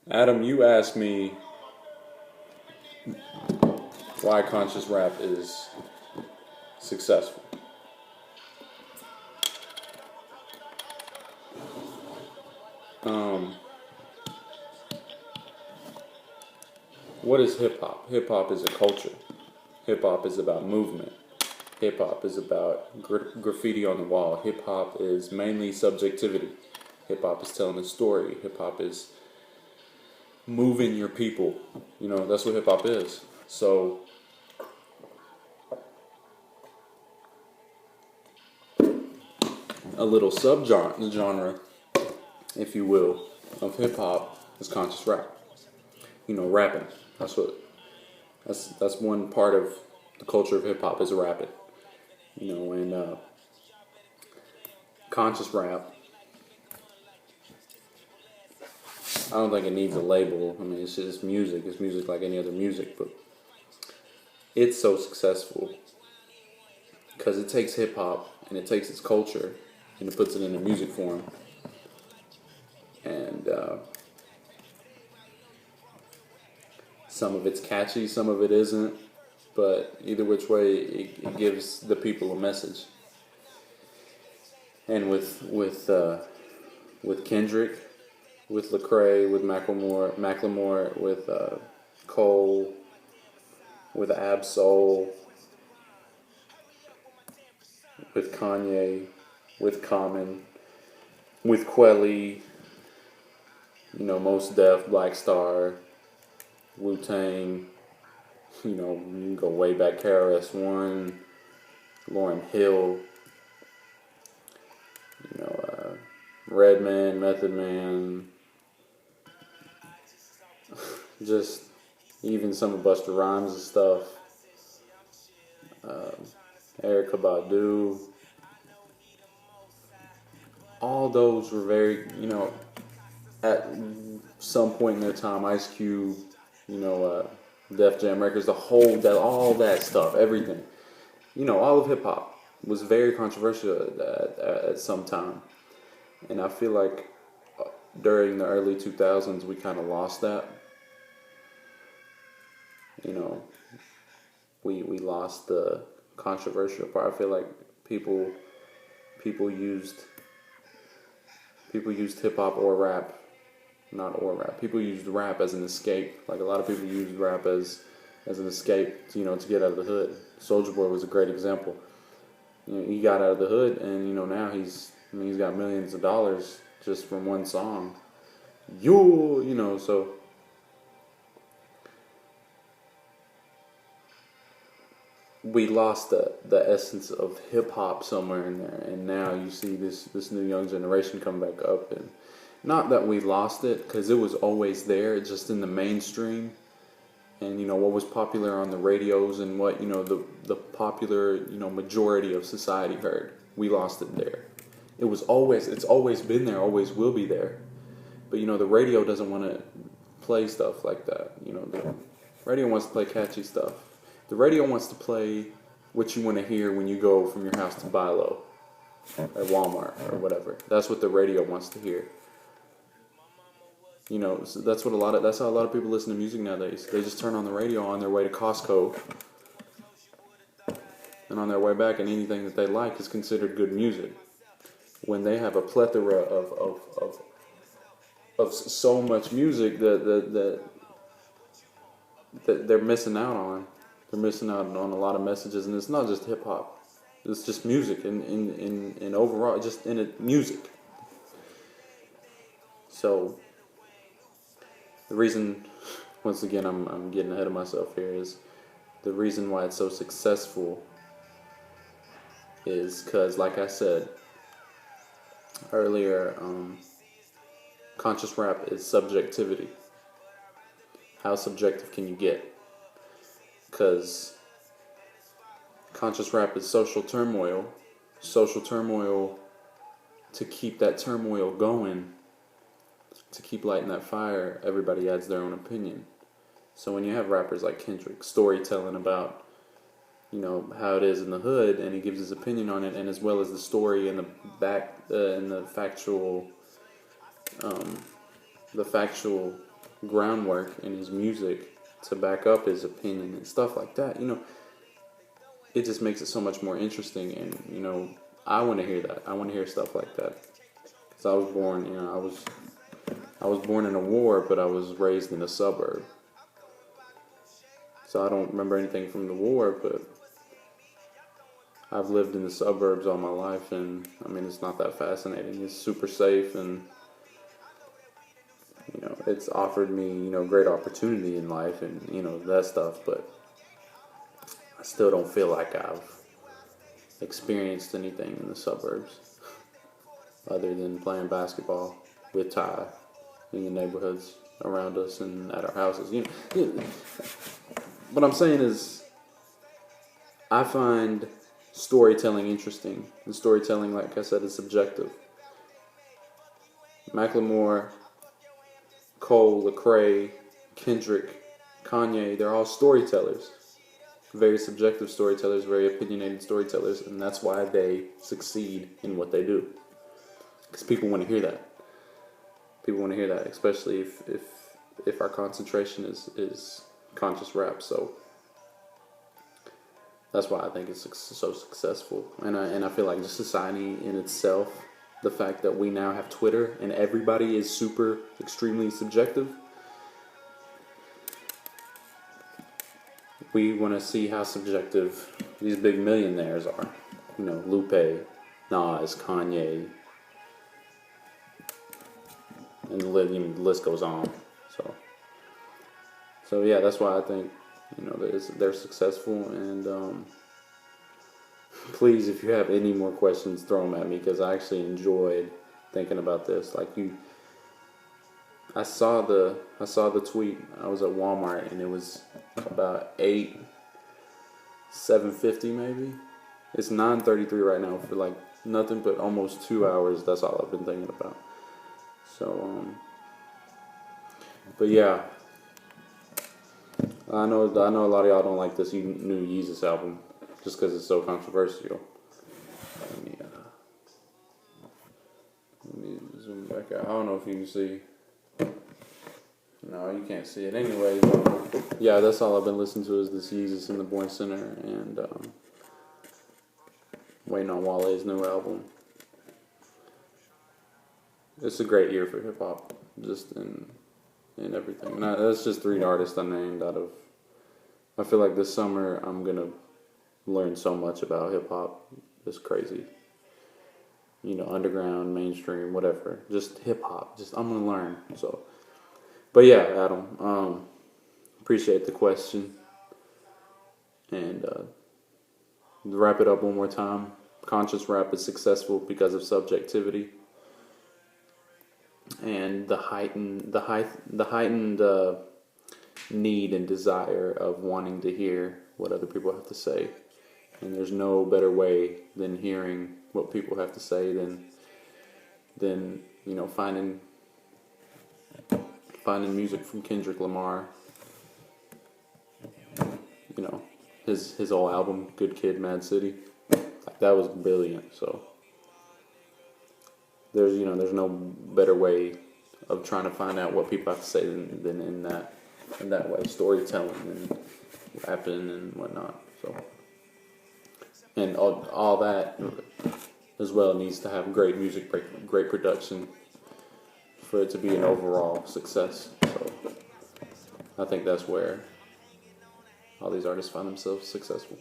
Adam, you asked me why conscious rap is successful. Um, what is hip hop? Hip hop is a culture. Hip hop is about movement. Hip hop is about graffiti on the wall. Hip hop is mainly subjectivity. Hip hop is telling a story. Hip hop is moving your people. That's what hip hop is. So, a little subgenre, if you will, of hip hop is conscious rap. Rapping. That's one part of the culture of hip hop is rapping. And conscious rap, I don't think it needs a label. I mean, it's just music. It's music like any other music, but it's so successful because it takes hip hop and it takes its culture and it puts it in a music form. And some of it's catchy, some of it isn't, but either which way, it gives the people a message. And with Kendrick, with Lecrae, with Macklemore, with Cole, with Absol, with Kanye, with Common, with Quelly, Mos Def, Black Star, Wu-Tang, you can go way back, KRS-One, Lauryn Hill, Redman, Method Man, just even some of Busta Rhymes and stuff, Erykah Badu. All those were very, at some point in their time, Ice Cube, Def Jam Records, all that stuff, everything. All of hip hop was very controversial at some time. And I feel like during the early 2000s, we kind of lost that. We lost the controversial part. I feel like people used hip hop or rap, People used rap as an escape. Like a lot of people used rap as an escape, to get out of the hood. Soulja Boy was a great example. He got out of the hood, and now he's got millions of dollars just from one song. So we lost the essence of hip hop somewhere in there, and now you see this new young generation come back up, and not that we lost it, because it was always there, just in the mainstream, and what was popular on the radios and what the popular majority of society heard. We lost it there. It's always been there, always will be there, but the radio doesn't want to play stuff like that. The radio wants to play catchy stuff. The radio wants to play what you want to hear when you go from your house to Bi-Lo at Walmart or whatever. That's what the radio wants to hear. So that's how a lot of people listen to music nowadays. They just turn on the radio on their way to Costco, and on their way back, and anything that they like is considered good music. When they have a plethora of so much music that they're missing out on. They're missing out on a lot of messages, and it's not just hip hop. It's just music in overall, just in it, music. So the reason, once again, I'm getting ahead of myself here, is the reason why it's so successful is because, like I said earlier, conscious rap is subjectivity. How subjective can you get? Because conscious rap is social turmoil to keep that turmoil going, to keep lighting that fire. Everybody adds their own opinion. So when you have rappers like Kendrick storytelling about how it is in the hood, and he gives his opinion on it, and as well as the story and the back and the factual groundwork in his music to back up his opinion and stuff like that, it just makes it so much more interesting. And I want to hear that. I want to hear stuff like that. Because I was born, I was born in a war, but I was raised in a suburb. So I don't remember anything from the war, but I've lived in the suburbs all my life, and I mean, it's not that fascinating. It's super safe, and it's offered me, great opportunity in life, and that stuff. But I still don't feel like I've experienced anything in the suburbs other than playing basketball with Ty in the neighborhoods around us and at our houses. What I'm saying is, I find storytelling interesting. And storytelling, like I said, is subjective. Macklemore, Cole, Lecrae, Kendrick, Kanye, they're all storytellers. Very subjective storytellers, very opinionated storytellers, and that's why they succeed in what they do. Because people want to hear that. People want to hear that, especially if our concentration is conscious rap. So that's why I think it's so successful. And I feel like the society in itself, the fact that we now have Twitter and everybody is super extremely subjective. We want to see how subjective these big millionaires are. Lupe, Nas, Kanye, and the list goes on. So yeah, that's why I think they're successful. And please, if you have any more questions, throw them at me, because I actually enjoyed thinking about this. I saw the tweet. I was at Walmart, and it was about 7:50 maybe. It's 9:33 right now for like nothing but almost 2 hours. That's all I've been thinking about. So but yeah, I know a lot of y'all don't like this new Yeezus album just because it's so controversial. Let me zoom back out. I don't know if you can see. No, you can't see it anyway. But yeah, that's all I've been listening to is this Yeezus in the Born Center, and waiting on Wale's new album. It's a great year for hip hop, just in everything. And that's just 3 artists I named out of. I feel like this summer I'm gonna learn so much about hip hop. It's crazy. Underground, mainstream, whatever. Just hip hop. I'm gonna learn. So. But yeah, Adam, appreciate the question. And to wrap it up one more time, conscious rap is successful because of subjectivity and the heightened need and desire of wanting to hear what other people have to say. And there's no better way than hearing what people have to say than finding music from Kendrick Lamar. His whole album, Good Kid, Mad City, that was brilliant. So there's no better way of trying to find out what people have to say than in that way, storytelling and rapping and whatnot. So, and all that as well needs to have great music, great production for it to be an overall success. So I think that's where all these artists find themselves successful.